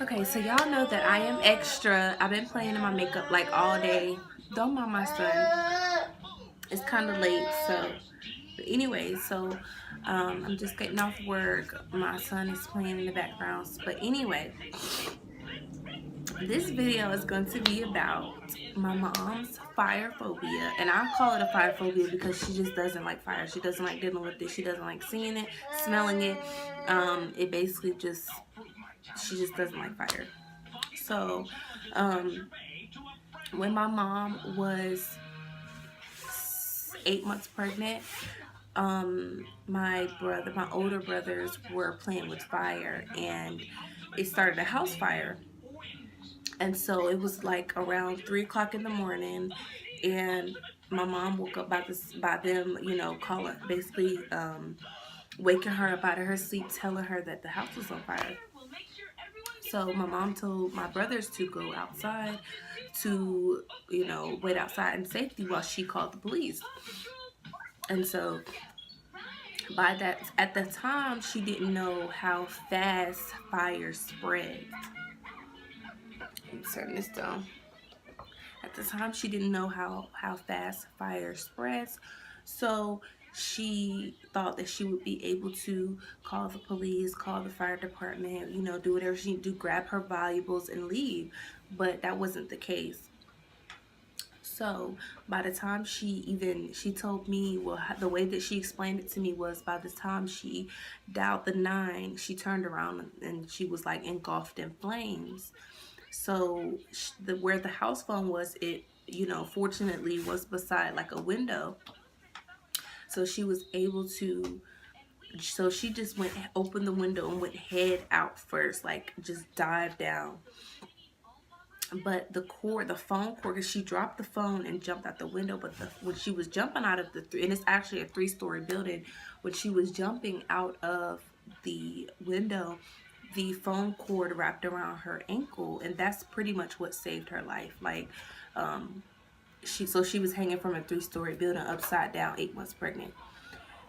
Okay, so y'all know that I am extra. I've been playing in my makeup like all day. Don't mind my son. It's kind of late, so but anyway, I'm just getting off work. My son is playing in the background. But anyway, this video is going to be about my mom's fire phobia, and I call it a fire phobia because she just doesn't like fire. She doesn't like dealing with it. She doesn't like seeing it, smelling it. It basically just she just doesn't like fire. So, um, when my mom was 8 months pregnant, my older brothers were playing with fire, and it started a house fire. And so it was like around 3 o'clock in the morning, and my mom woke up by them, calling, basically waking her up out of her sleep, telling her that the house was on fire. So my mom told my brothers to go outside to, wait outside in safety while she called the police. And so at the time, she didn't know how fast fire spread. Let me turn this down. At the time, she didn't know how fast fire spreads. So she thought that she would be able to call the police, call the fire department, do whatever she needed to do, grab her valuables and leave. But that wasn't the case. So by the time she told me, well, the way that she explained it to me was, by the time she dialed the 9, she turned around and she was like engulfed in flames. So where the house phone was, it fortunately was beside like a window, so she was able to. So she just opened the window and went head out first, like just dive down. But the phone cord, because she dropped the phone and jumped out the window. But when she was jumping out of and it's actually a 3-story building, when she was jumping out of the window, the phone cord wrapped around her ankle, and that's pretty much what saved her life. Like, she was hanging from a 3-story building upside down, 8 months pregnant.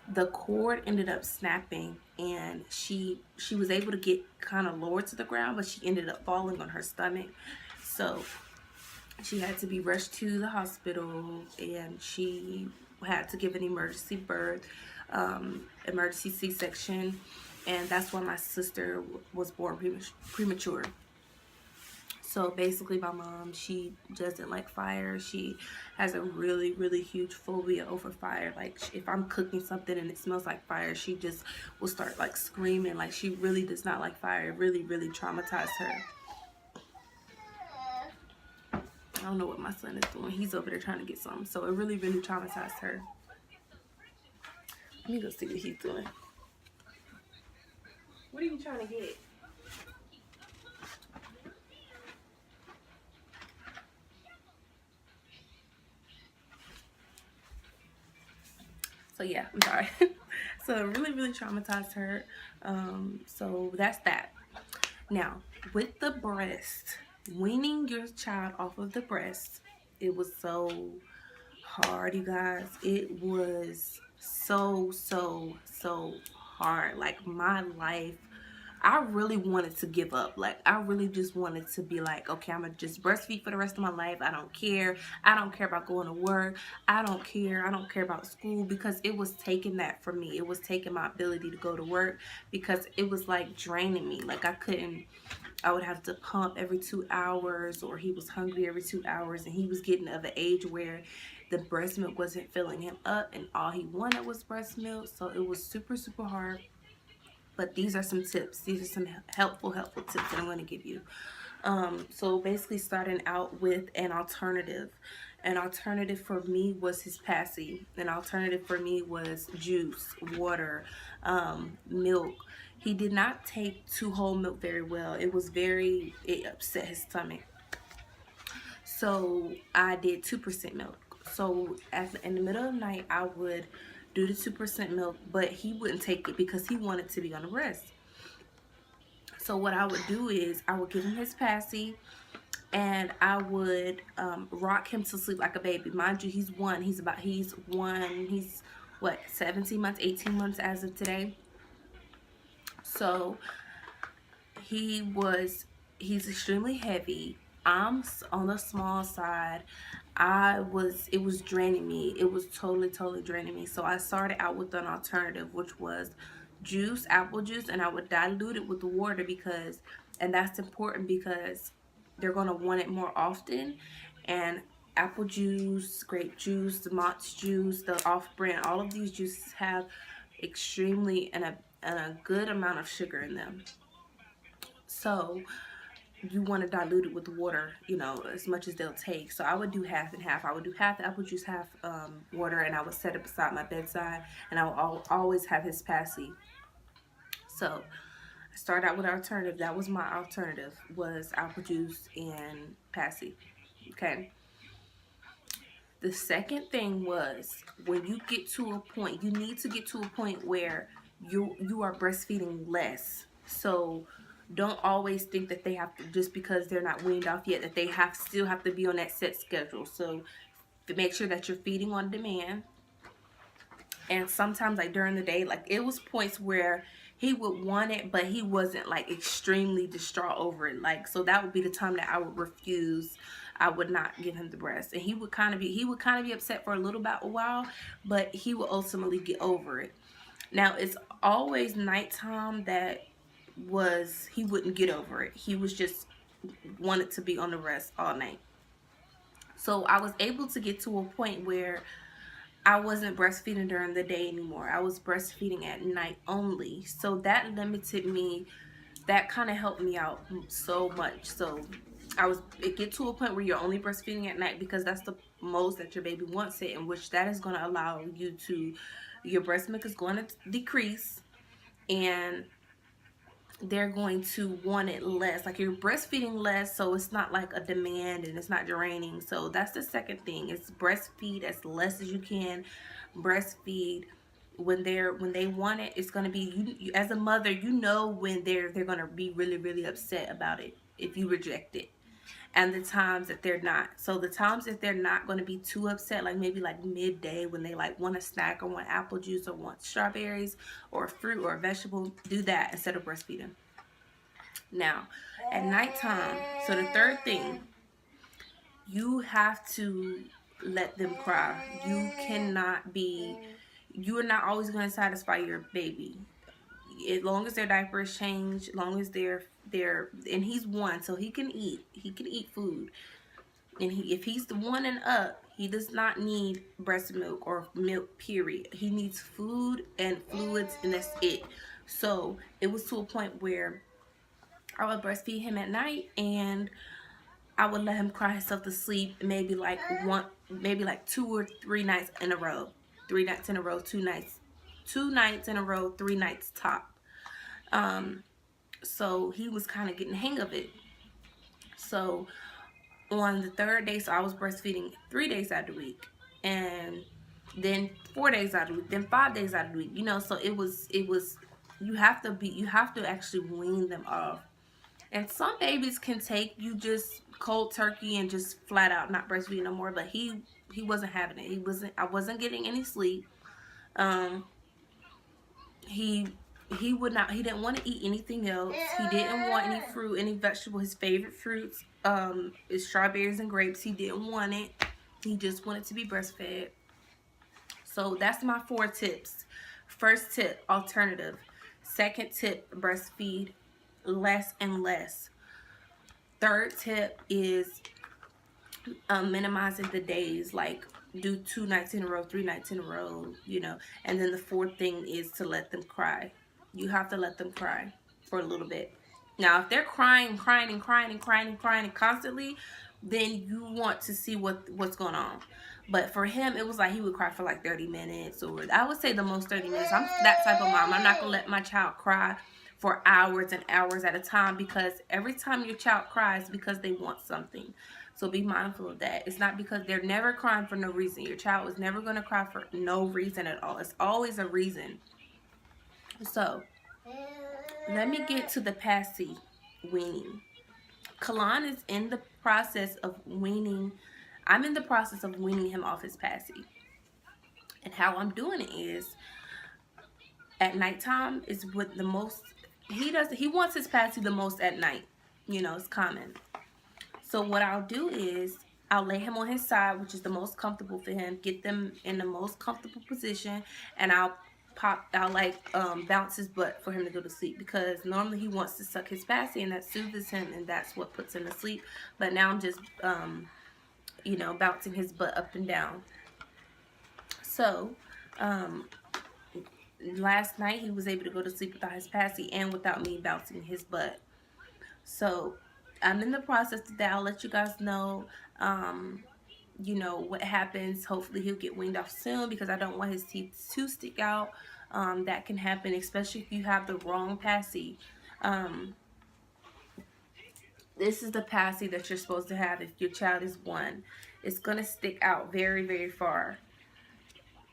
The cord ended up snapping, and she was able to get kind of lower to the ground, but she ended up falling on her stomach. So she had to be rushed to the hospital, and she had to give an emergency birth, emergency C-section, and that's why my sister was born premature. So basically, my mom, she doesn't like fire. She has a really, really huge phobia over fire. Like, if I'm cooking something and it smells like fire, she just will start like screaming. Like, she really does not like fire. It really, really traumatized her. I don't know what my son is doing. He's over there trying to get something. So it really, really traumatized her. Let me go see what he's doing. What are you trying to get? So yeah, I'm sorry. So it really, really traumatized her. So that's that. Now, with the breast, weaning your child off of the breast, it was so hard, you guys. It was so hard. Like, my life, I really wanted to give up. Like, I really just wanted to be like, okay, I'm gonna just breastfeed for the rest of my life. I don't care. I don't care about going to work. I don't care. I don't care about school, because it was taking that from me. It was taking my ability to go to work, because it was like draining me. Like, I would have to pump every 2 hours, or he was hungry every 2 hours, and he was getting of an age where the breast milk wasn't filling him up, and all he wanted was breast milk. So it was super, super hard. But these are some tips. These are some helpful tips that I'm going to give you. So basically, starting out with an alternative. An alternative for me was his passy. An alternative for me was juice, water, milk. He did not take to whole milk very well. It upset his stomach. So I did 2% milk. So in the middle of the night, I would do the 2% milk, but he wouldn't take it because he wanted to be on the breast. So what I would do is I would give him his passy, and I would rock him to sleep like a baby. Mind you, he's one. He's what, 17 months, 18 months as of today. So he was he's extremely heavy. I'm on the small side. It was draining me. It was totally draining me. So I started out with an alternative, which was juice, apple juice, and I would dilute it with the water and that's important because they're going to want it more often. And apple juice, grape juice, the Mott's juice, the off-brand, all of these juices have extremely and a good amount of sugar in them. So you want to dilute it with water, as much as they'll take. So I would do half and half. I would do half apple juice, half water, and I would set it beside my bedside, and I would always have his passy. So I started out with an alternative. That was my alternative, was apple juice and passy. Okay. The second thing was, when you get to a point, you need to get to a point where you are breastfeeding less. So don't always think that they have to, just because they're not weaned off yet, that they still have to be on that set schedule. So make sure that you're feeding on demand. And sometimes, like during the day, like it was points where he would want it, but he wasn't like extremely distraught over it. Like, so that would be the time that I would refuse. I would not give him the breast, and he would kind of be upset for a little bit, a while, but he would ultimately get over it. Now it's always nighttime that he wouldn't get over it. He was just wanted to be on the breast all night. So I was able to get to a point where I wasn't breastfeeding during the day anymore. I was breastfeeding at night only. So that limited me. That kind of helped me out so much. So it get to a point where you're only breastfeeding at night, because that's the most that your baby wants it, in which that is going to allow your breast milk is going to decrease, and they're going to want it less. Like, you're breastfeeding less, so it's not like a demand and it's not draining. So that's the second thing, is breastfeed as less as you can. Breastfeed when they want it. It's going to be, you as a mother, when they're going to be really upset about it if you reject it, and the times that they're not. So the times that they're not going to be too upset, like maybe like midday, when they like want a snack or want apple juice or want strawberries or fruit or a vegetable, do that instead of breastfeeding. Now, at nighttime, so the third thing, you have to let them cry. You are not always going to satisfy your baby. As long as their diapers change, as long as and he's 1, so he can eat food. And if he's the 1 and up, he does not need breast milk or milk, period. He needs food and fluids, and that's it. So it was to a point where I would breastfeed him at night, and I would let him cry himself to sleep, maybe like 2 or 3 nights in a row. 3 nights in a row, 2 nights. 2 nights in a row, 3 nights top. So he was kind of getting the hang of it. So on the 3rd day, so I was breastfeeding 3 days out of the week, and then 4 days out of the week, then 5 days out of the week. So it was you have to actually wean them off. And some babies can take you just cold turkey and just flat out not breastfeed no more. But he wasn't having it. I wasn't getting any sleep. He would not. He didn't want to eat anything else. He didn't want any fruit, any vegetable. His favorite fruits is strawberries and grapes. He didn't want it. He just wanted to be breastfed. So that's my 4 tips. First tip, alternative. Second tip, breastfeed less and less. Third tip is minimizing the days, like do 2 nights in a row, 3 nights in a row, and then the 4th thing is to let them cry. You have to let them cry for a little bit. Now, if they're crying constantly, then you want to see what's going on. But for him, it was like he would cry for like 30 minutes, or I would say the most 30 minutes. I'm that type of mom. I'm not going to let my child cry for hours and hours at a time, because every time your child cries, because they want something. So be mindful of that. It's not because they're never crying for no reason. Your child is never going to cry for no reason at all. It's always a reason. So let me get to the passy weaning. Kalan is in the process of weaning. I'm in the process of weaning him off his passy. And how I'm doing it is, at nighttime is with the most, he wants his passy the most at night. You know, it's common. So what I'll do is I'll lay him on his side, which is the most comfortable for him, get them in the most comfortable position, and I'll like bounce his butt for him to go to sleep, because normally he wants to suck his passy and that soothes him and that's what puts him to sleep. But now I'm just you know, bouncing his butt up and down. So last night he was able to go to sleep without his passy and without me bouncing his butt. So I'm in the process of that. I'll let you guys know, you know, what happens. Hopefully he'll get weaned off soon, because I don't want his teeth to stick out. That can happen, especially if you have the wrong passy. This is the passy that you're supposed to have if your child is 1. It's going to stick out very, very far.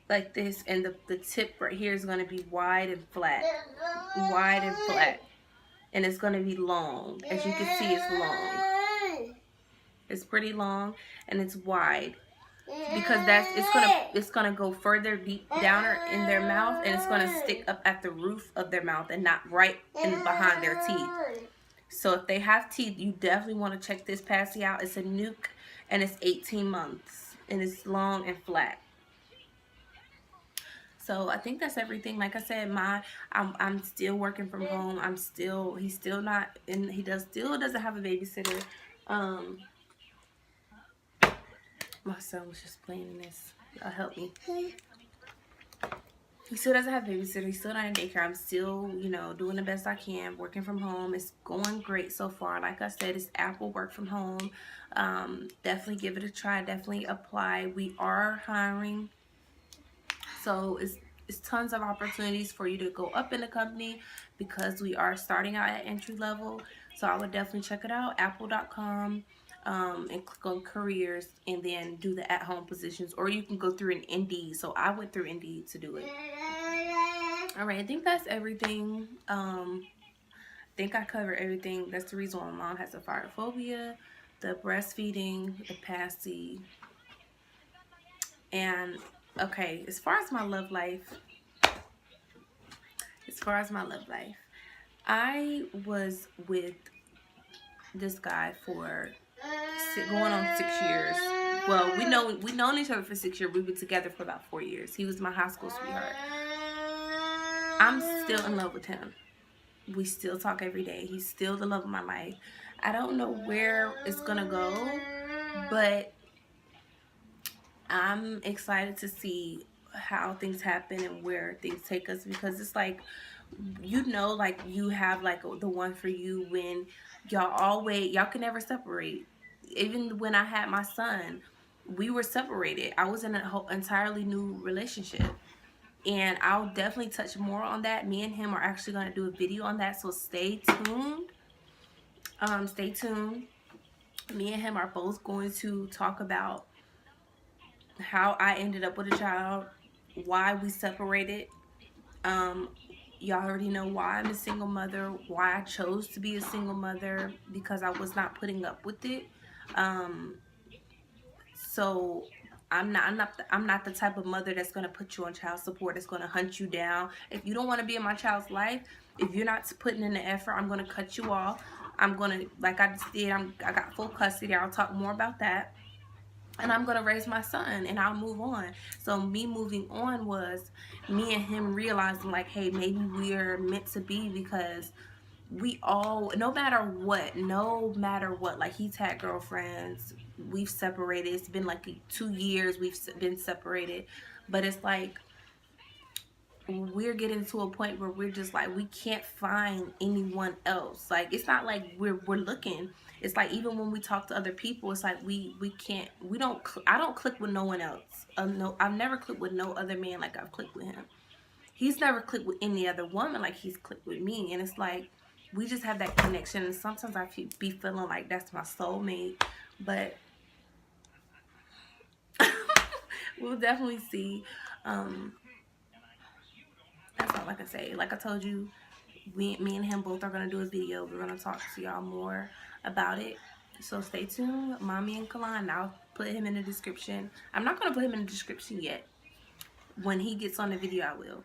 Like this, and the tip right here is going to be wide and flat. Wide and flat. And it's going to be long. As you can see, it's long. It's pretty long and it's wide, because it's gonna go further deep down in their mouth, and it's gonna stick up at the roof of their mouth and not right in behind their teeth. So if they have teeth, you definitely want to check this passy out. It's a nuke and it's 18 months and it's long and flat. So I think that's everything. Like I said, I'm still working from home. He's still not in. Still doesn't have a babysitter. My son was just playing in this. Y'all help me. He still doesn't have a babysitter. He's still not in daycare. I'm still, you know, doing the best I can, working from home. It's going great so far. Like I said, it's Apple work from home. Definitely give it a try. Definitely apply. We are hiring. So it's tons of opportunities for you to go up in the company, because we are starting out at entry level. So I would definitely check it out, apple.com. And click on careers and then do the at-home positions, or you can go through an Indeed. So I went through Indeed to do it. All right, I think that's everything. I think I covered everything. That's the reason why my mom has a phytophobia, the breastfeeding, the passy, and okay, as far as my love life, I was with this guy for going on 6 years. Well, we known each other for 6 years. We were together for about 4 years. He was my high school sweetheart. I'm still in love with him. We still talk every day. He's still the love of my life. I don't know where it's gonna go, but I'm excited to see how things happen and where things take us, because it's like, you know, like you have like the one for you when y'all can never separate. Even when I had my son, we were separated. I was in an entirely new relationship, and I'll definitely touch more on that. Me and him are actually going to do a video on that, so stay tuned. Stay tuned. Me and him are both going to talk about how I ended up with a child, why we separated. Y'all already know why I'm a single mother, why I chose to be a single mother, because I was not putting up with it. So I'm not the type of mother that's gonna put you on child support, that's gonna hunt you down. If you don't want to be in my child's life, if you're not putting in the effort, I'm gonna cut you off. I'm gonna, like I just did, I got full custody. I'll talk more about that. And I'm gonna raise my son and I'll move on. So me moving on was me and him realizing, like, hey, maybe we're meant to be, because we all, no matter what, like, he's had girlfriends, we've separated. It's been like 2 years we've been separated, but it's like we're getting to a point where we're just like, we can't find anyone else. Like, it's not like we're looking. It's like, even when we talk to other people, it's like I don't click with no one else. No, I've never clicked with no other man like I've clicked with him. He's never clicked with any other woman like he's clicked with me. And it's like, we just have that connection. And sometimes I be feeling like that's my soulmate. But we'll definitely see. That's all I can say. Like I told you, me and him both are going to do a video. We're going to talk to y'all more about it. So stay tuned. Mommy and Kalon, I'll put him in the description. I'm not going to put him in the description yet. When he gets on the video, I will.